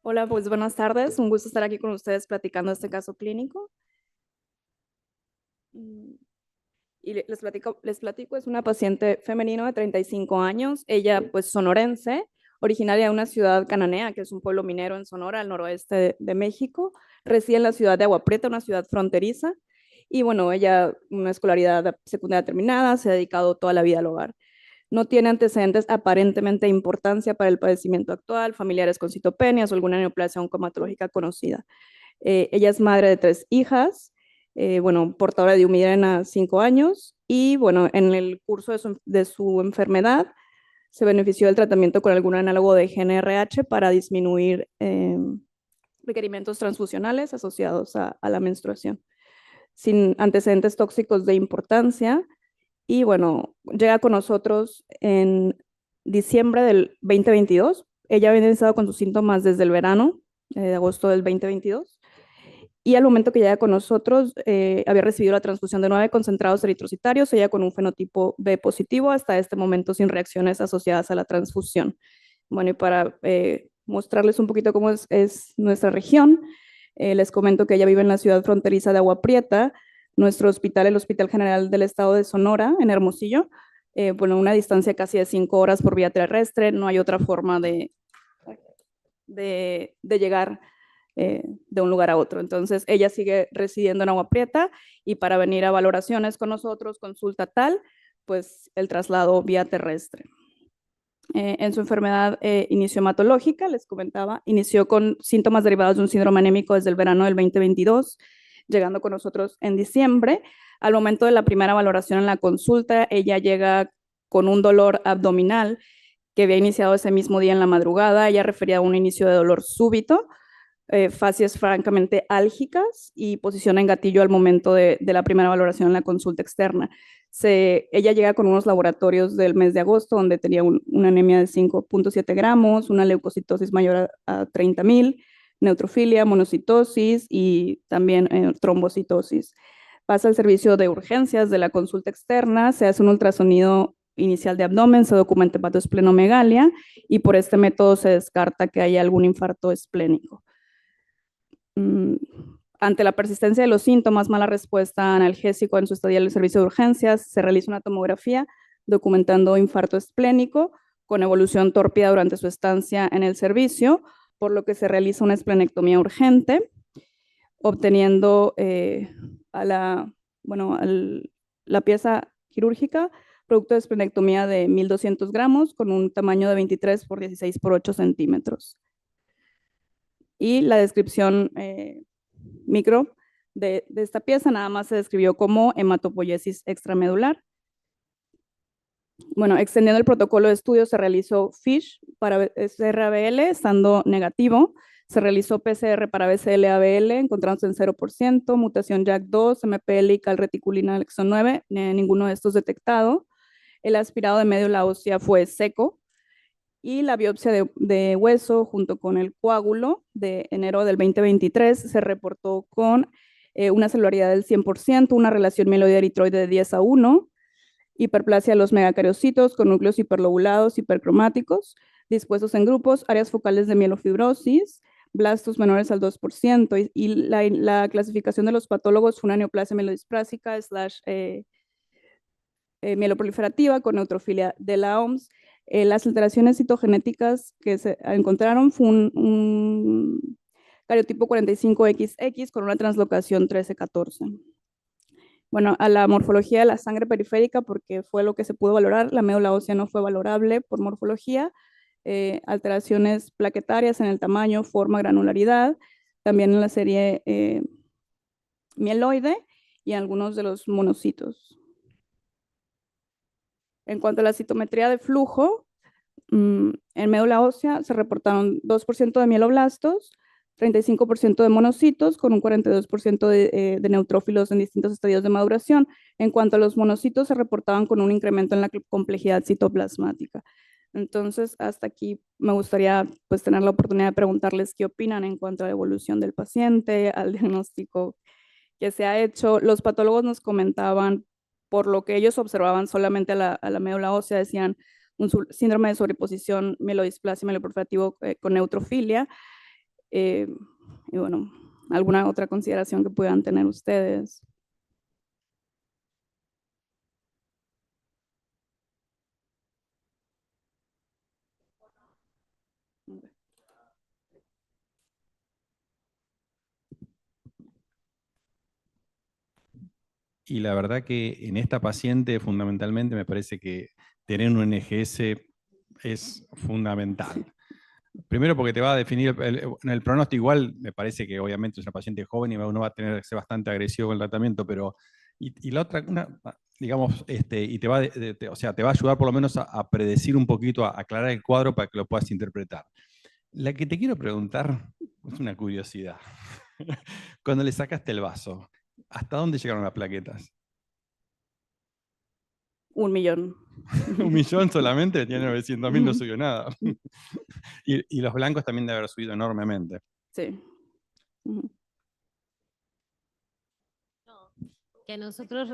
Hola, pues buenas tardes. Un gusto estar aquí con ustedes platicando este caso clínico. Mm, Y les platico, es una paciente femenino de 35 años. Ella, pues, sonorense, originaria de una ciudad cananea, que es un pueblo minero en Sonora, al noroeste de México. Reside en la ciudad de Agua Prieta, una ciudad fronteriza. Y bueno, ella, una escolaridad secundaria terminada, se ha dedicado toda la vida al hogar. No tiene antecedentes aparentemente de importancia para el padecimiento actual, familiares con citopenias o alguna neoplasia oncomatológica conocida. Ella es madre de 3 hijas, bueno, portadora de un migrena 5 años y bueno, en el curso de su enfermedad se benefició del tratamiento con algún análogo de GnRH para disminuir requerimientos transfusionales asociados a la menstruación, sin antecedentes tóxicos de importancia. Y bueno, llega con nosotros en diciembre del 2022. Ella había iniciado con sus síntomas desde el verano, de agosto del 2022. Y al momento que llega con nosotros, había recibido la transfusión de 9 concentrados eritrocitarios, ella con un fenotipo B positivo, hasta este momento sin reacciones asociadas a la transfusión. Bueno, y para mostrarles un poquito cómo es nuestra región, les comento que ella vive en la ciudad fronteriza de Agua Prieta. Nuestro hospital, el Hospital General del Estado de Sonora, en Hermosillo, bueno, una distancia casi de 5 horas por vía terrestre. No hay otra forma de llegar de un lugar a otro. Entonces, ella sigue residiendo en Agua Prieta y para venir a valoraciones con nosotros, consulta tal, pues el traslado vía terrestre. En su enfermedad inicio-hematológica, les comentaba, inició con síntomas derivados de un síndrome anémico desde el verano del 2022, llegando con nosotros en diciembre. Al momento de la primera valoración en la consulta, ella llega con un dolor abdominal que había iniciado ese mismo día en la madrugada. Ella refería a un inicio de dolor súbito, facies francamente álgicas y posición en gatillo al momento de la primera valoración en la consulta externa. Ella llega con unos laboratorios del mes de agosto donde tenía una anemia de 5.7 gramos, una leucocitosis mayor a 30.000, neutrofilia, monocitosis y también trombocitosis. Pasa al servicio de urgencias de la consulta externa, se hace un ultrasonido inicial de abdomen, se documenta hepatoesplenomegalia y por este método se descarta que haya algún infarto esplénico. Ante la persistencia de los síntomas, mala respuesta analgésico en su estadía en el servicio de urgencias, se realiza una tomografía documentando infarto esplénico con evolución tórpida durante su estancia en el servicio, por lo que se realiza una esplenectomía urgente, obteniendo a la, bueno, la pieza quirúrgica producto de esplenectomía de 1.200 gramos con un tamaño de 23 por 16 por 8 centímetros. Y la descripción micro de esta pieza nada más se describió como hematopoiesis extramedular. Bueno, extendiendo el protocolo de estudio, se realizó FISH para SRABL, estando negativo. Se realizó PCR para BCL-ABL, encontrándose en 0%, mutación JAK2, MPL y calreticulina al exon 9, ninguno de estos detectado. El aspirado de médula ósea fue seco, y la biopsia de hueso junto con el coágulo de enero del 2023 se reportó con una celularidad del 100%, una relación mieloide-eritroide de 10:1, hiperplasia de los megacariocitos con núcleos hiperlobulados, hipercromáticos, dispuestos en grupos, áreas focales de mielofibrosis, blastos menores al 2%, y la clasificación de los patólogos fue una neoplasia mielodisplásica / mieloproliferativa con neutrofilia de la OMS. Las alteraciones citogenéticas que se encontraron fue un cariotipo 45XX con una translocación 1314. Bueno, a la morfología de la sangre periférica, porque fue lo que se pudo valorar, la médula ósea no fue valorable por morfología, alteraciones plaquetarias en el tamaño, forma, granularidad, también en la serie mieloide y en algunos de los monocitos. En cuanto a la citometría de flujo, en médula ósea se reportaron 2% de mieloblastos, 35% de monocitos, con un 42% de neutrófilos en distintos estadios de maduración. En cuanto a los monocitos, se reportaban con un incremento en la complejidad citoplasmática. Entonces, hasta aquí me gustaría pues tener la oportunidad de preguntarles qué opinan en cuanto a la evolución del paciente, al diagnóstico que se ha hecho. Los patólogos nos comentaban, por lo que ellos observaban solamente a la médula ósea, decían un síndrome de sobreposición, mielodisplasia, mieloproliferativo con neutrofilia. Eh, y bueno, ¿alguna otra consideración que puedan tener ustedes? Y la verdad que en esta paciente fundamentalmente me parece que tener un NGS es fundamental. Primero porque te va a definir en el pronóstico. Igual me parece que obviamente es una paciente joven y uno va a tener que ser bastante agresivo con el tratamiento, pero y la otra, digamos, y te va, o sea, te va a ayudar por lo menos a predecir un poquito, a aclarar el cuadro para que lo puedas interpretar. La que te quiero preguntar es una curiosidad. Cuando le sacaste el vaso, ¿hasta dónde llegaron las plaquetas? 1 millón. 1 millón solamente, tiene 900.000, no subió nada. Y los blancos también deben haber subido enormemente. Sí. Que a nosotros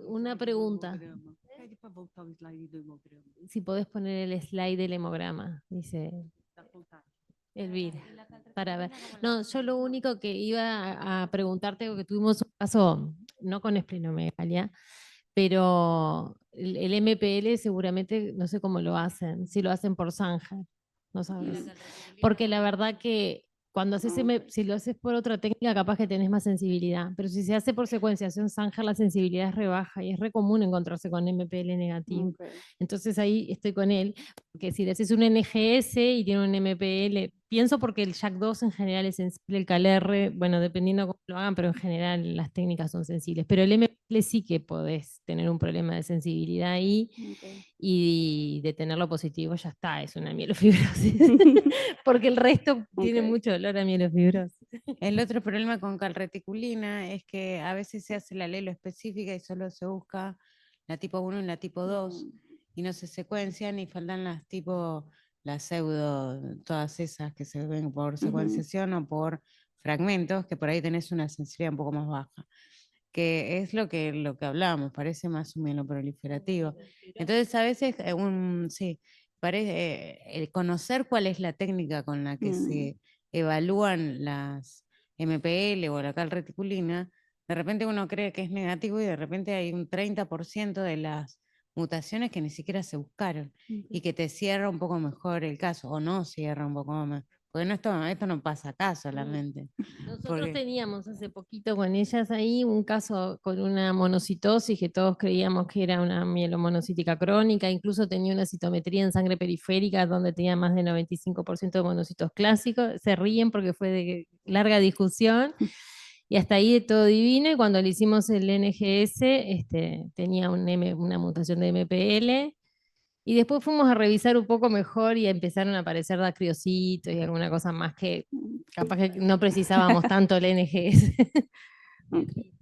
una pregunta. Si podés poner el slide del hemograma, dice Elvira, para ver. No, yo lo único que iba a preguntarte, porque tuvimos un caso, no con esplenomegalia, pero el MPL seguramente, no sé cómo lo hacen, si lo hacen por zanja, no sabes. Porque la verdad que cuando haces si lo haces por otra técnica, capaz que tenés más sensibilidad, pero si se hace por secuenciación zanja, la sensibilidad es re baja y es re común encontrarse con MPL negativo. Okay. Entonces ahí estoy con él, porque si le haces un NGS y tiene un MPL, pienso porque el JAK2 en general es sensible, el CalR, bueno, dependiendo cómo lo hagan, pero en general las técnicas son sensibles. Pero el MPL sí que podés tener un problema de sensibilidad ahí, Okay. y de tenerlo positivo ya está, es una mielofibrosis. Porque el resto tiene mucho dolor a mielofibrosis. El otro problema con calreticulina es que a veces se hace la alelo específica y solo se busca la tipo 1 y la tipo 2 y no se secuencian y faltan las pseudo, todas esas que se ven por secuenciación o por fragmentos, que por ahí tenés una sensibilidad un poco más baja, que es lo que hablábamos, parece más un mieloproliferativo. Entonces a veces sí, parece, el conocer cuál es la técnica con la que se evalúan las MPL o la calreticulina, de repente uno cree que es negativo y de repente hay un 30% de las mutaciones que ni siquiera se buscaron y que te cierra un poco mejor el caso, o no cierra un poco más. Porque esto no pasa acá solamente. Nosotros teníamos hace poquito con ellas ahí un caso con una monocitosis que todos creíamos que era una mielomonocítica crónica, incluso tenía una citometría en sangre periférica donde tenía más de 95% de monocitos clásicos. Se ríen porque fue de larga discusión. Y hasta ahí de todo divino, y cuando le hicimos el NGS, tenía una mutación de MPL, y después fuimos a revisar un poco mejor y empezaron a aparecer dacriocitos y alguna cosa más que capaz que no precisábamos tanto el NGS. Okay.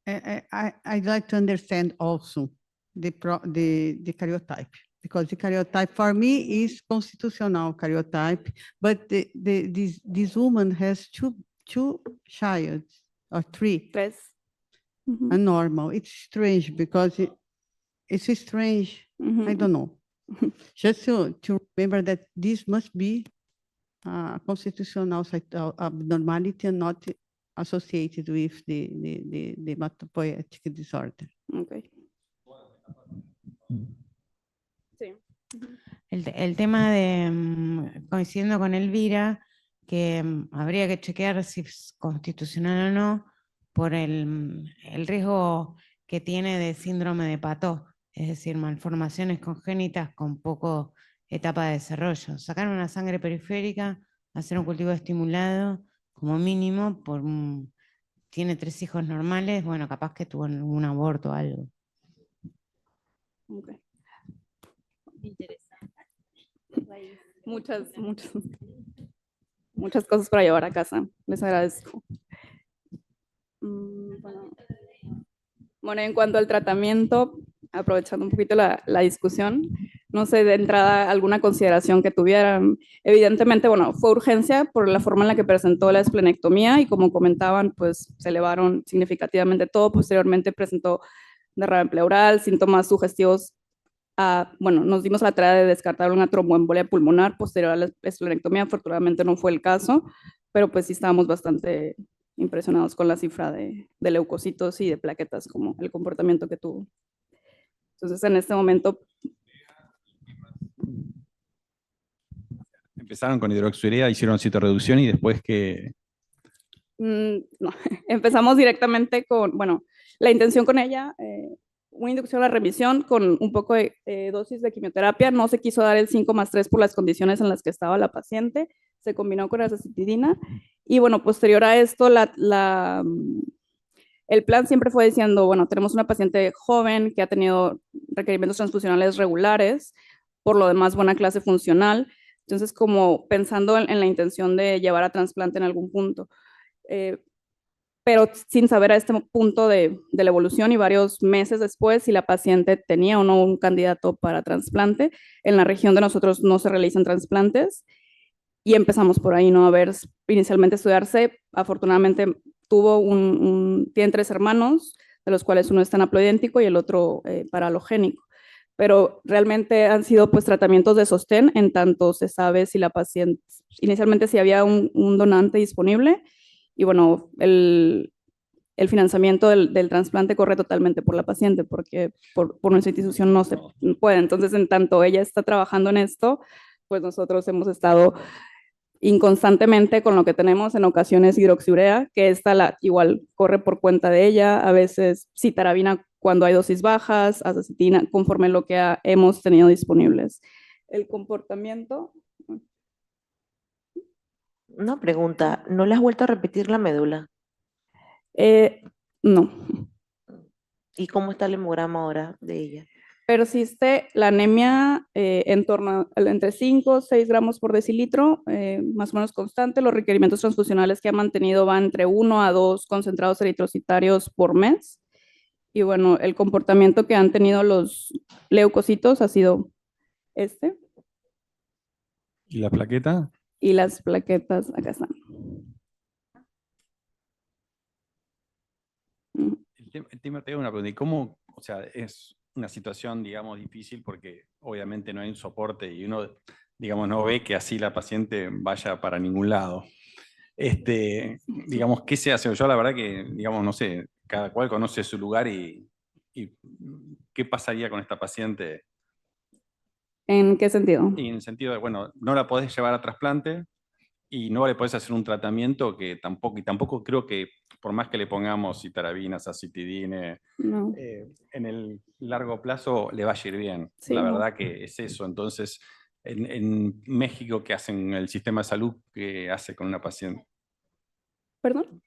I'd like to understand also the karyotype, because the karyotype for me is constitutional karyotype, but this woman has two child or three. 3. Normal. It's strange because it's strange. I don't know. Just to remember that this must be constitutional abnormality and not associated with the hematopoietic disorder. Okay. Sí. El tema de, coincidiendo con Elvira, que habría que chequear si es constitucional o no por el riesgo que tiene de síndrome de Pató, es decir, malformaciones congénitas con poco etapa de desarrollo. Sacar una sangre periférica, hacer un cultivo estimulado, como mínimo, tiene 3 hijos normales, bueno, capaz que tuvo un aborto o algo. Okay. Interesante. Muchas cosas para llevar a casa. Les agradezco. Bueno, en cuanto al tratamiento, aprovechando un poquito la discusión, no sé, de entrada, alguna consideración que tuvieran. Evidentemente, bueno, fue urgencia por la forma en la que presentó la esplenectomía y como comentaban, pues se elevaron significativamente todo. Posteriormente presentó derrame pleural, síntomas sugestivos bueno, nos dimos la tarea de descartar una tromboembolia pulmonar posterior a la esplenectomía. Afortunadamente no fue el caso, pero pues sí estábamos bastante impresionados con la cifra de leucocitos y de plaquetas, como el comportamiento que tuvo. Entonces, en este momento... Empezaron con hidroxiurea, hicieron citorreducción y después que... No, empezamos directamente con, bueno, la intención con ella, una inducción a la remisión con un poco de dosis de quimioterapia. No se quiso dar el 5+3 por las condiciones en las que estaba la paciente. Se combinó con azacitidina. Y bueno, posterior a esto, el plan siempre fue diciendo, bueno, tenemos una paciente joven que ha tenido requerimientos transfusionales regulares, por lo demás buena clase funcional. Entonces, como pensando en la intención de llevar a trasplante en algún punto. Pero sin saber a este punto de la evolución y varios meses después si la paciente tenía o no un candidato para trasplante. En la región de nosotros no se realizan trasplantes y empezamos por ahí, ¿no? A ver, inicialmente estudiarse. Afortunadamente tiene 3 hermanos, de los cuales uno es tan haploidéntico y el otro paralogénico. Pero realmente han sido pues tratamientos de sostén en tanto se sabe si la paciente, inicialmente si había un donante disponible. Y bueno, el financiamiento del trasplante corre totalmente por la paciente, porque por nuestra institución no se puede. Entonces, en tanto ella está trabajando en esto, pues nosotros hemos estado inconstantemente con lo que tenemos, en ocasiones hidroxiurea, que esta igual corre por cuenta de ella, a veces citarabina cuando hay dosis bajas, azacitina, conforme lo que hemos tenido disponibles. El comportamiento... Una pregunta, ¿no le has vuelto a repetir la médula? No. ¿Y cómo está el hemograma ahora de ella? Persiste la anemia en torno a entre 5 o 6 gramos por decilitro, más o menos constante. Los requerimientos transfusionales que ha mantenido van entre 1 a 2 concentrados eritrocitarios por mes. Y bueno, el comportamiento que han tenido los leucocitos ha sido este. ¿Y la plaqueta? Y las plaquetas acá están. El tema te hago una pregunta, ¿y cómo, o sea, es una situación, digamos, difícil porque obviamente no hay un soporte y uno, digamos, no ve que así la paciente vaya para ningún lado? Digamos, ¿qué se hace? Yo la verdad que, digamos, no sé, cada cual conoce su lugar y ¿qué pasaría con esta paciente? ¿En qué sentido? Y en el sentido de, bueno, no la podés llevar a trasplante y no le podés hacer un tratamiento que tampoco creo que por más que le pongamos citarabina, azacitidina, No. en el largo plazo le va a ir bien. Sí, la no. verdad que es eso. Entonces, en México, ¿qué hacen el sistema de salud? ¿Qué hace con una paciente? ¿Perdón?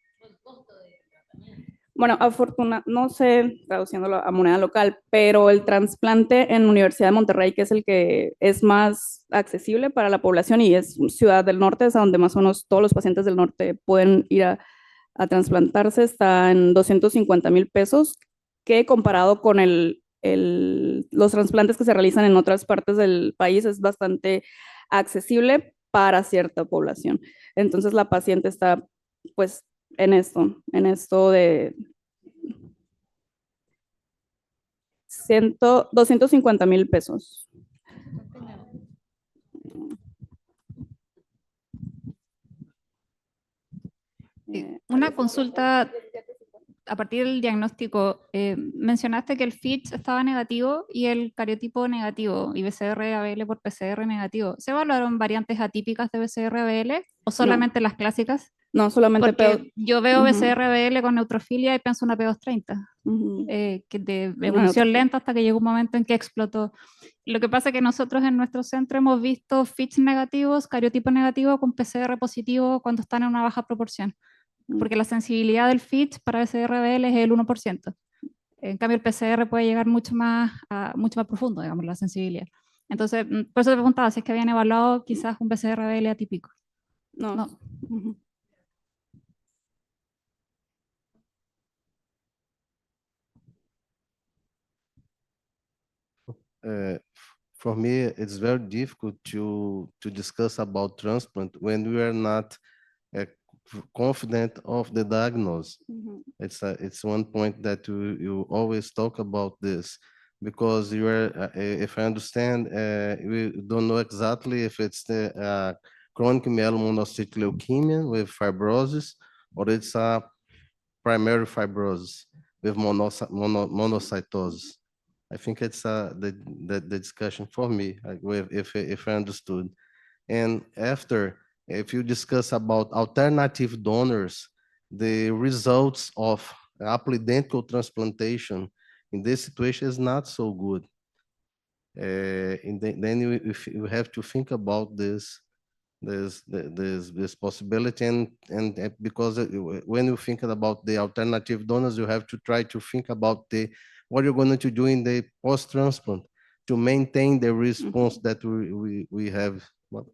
Bueno, no sé, traduciéndolo a moneda local, pero el trasplante en Universidad de Monterrey, que es el que es más accesible para la población y es ciudad del norte, es a donde más o menos todos los pacientes del norte pueden ir a trasplantarse, está en 250,000 pesos, que comparado con los trasplantes que se realizan en otras partes del país es bastante accesible para cierta población. Entonces la paciente está pues en esto de 250,000 pesos. Una consulta a partir del diagnóstico. Mencionaste que el FITch estaba negativo y el cariotipo negativo y BCR-ABL por PCR negativo. ¿Se evaluaron variantes atípicas de BCR-ABL o solamente las clásicas? No, solamente Porque yo veo Ujú. BCR-ABL con neutrofilia y pienso en una P230, Ujú. que de evolución lenta hasta que llegó un momento en que explotó. Lo que pasa es que nosotros en nuestro centro hemos visto FITch negativos, cariotipo negativo con PCR positivo cuando están en una baja proporción, porque la sensibilidad del FITch para BCR-ABL es el 1%. En cambio, el PCR puede llegar mucho más profundo, digamos, la sensibilidad. Entonces, por eso te preguntaba si es que habían evaluado quizás un BCR-ABL atípico. No. Ujú. For me, it's very difficult to discuss about transplant when we are not confident of the diagnosis. Ujú. It's one point that you always talk about this, because you are, if I understand, we don't know exactly if it's the chronic myelomonocytic leukemia with fibrosis, or it's a primary fibrosis with monocytosis. I think it's the discussion for me, if I understood. And after, if you discuss about alternative donors, the results of haploidentical transplantation in this situation is not so good. And then you have to think about this possibility, and because when you think about the alternative donors, you have to try to think about what you're going to do in the post-transplant to maintain the response that we have. Well,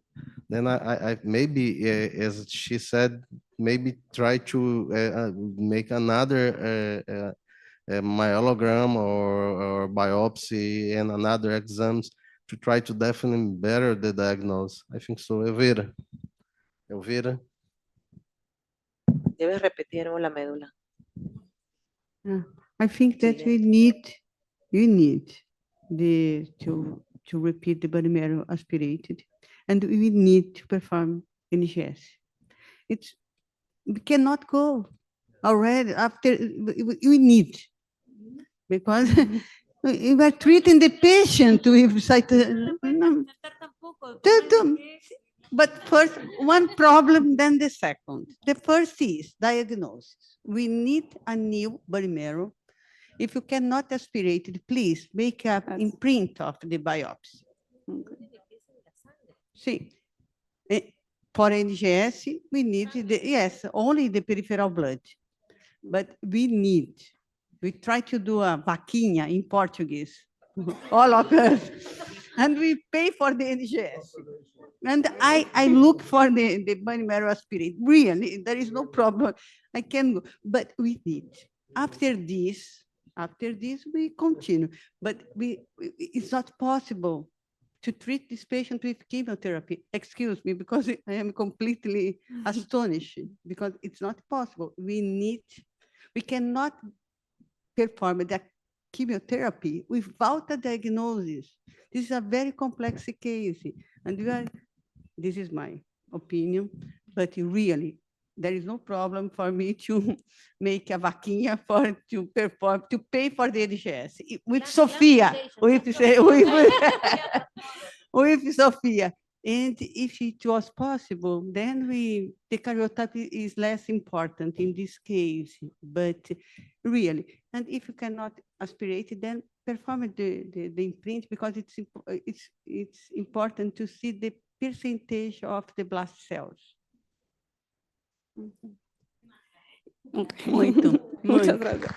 then I maybe, as she said, maybe try to make another myelogram or biopsy and another exams to try to definitely better the diagnosis. I think so. Elvira. Debes repetir de nuevo la médula. I think that we need to repeat the bone marrow aspirated, and we need to perform NGS. We cannot go already after, we need, because we are treating the patient with but first, one problem, then the second. The first is diagnosis. We need a new bone marrow. If you cannot aspirate it, please make an imprint of the biopsy. See, for NGS, we need, yes, only the peripheral blood. But we try to do a vaquinha in Portuguese, all of us, and we pay for the NGS. And I look for the bone marrow aspirate. Really, there is no problem. I can go, but we need. After this, we continue. But it's not possible to treat this patient with chemotherapy. Excuse me, because I am completely astonished, because it's not possible. We cannot perform the chemotherapy without a diagnosis. This is a very complex case, and this is my opinion, but really, there is no problem for me to make a vaquinha to pay for the NGS with Sophia, with Sophia. And if it was possible, then the karyotype is less important in this case, but really, and if you cannot aspirate, then perform the imprint, because it's important to see the percentage of the blast cells. Muchas gracias.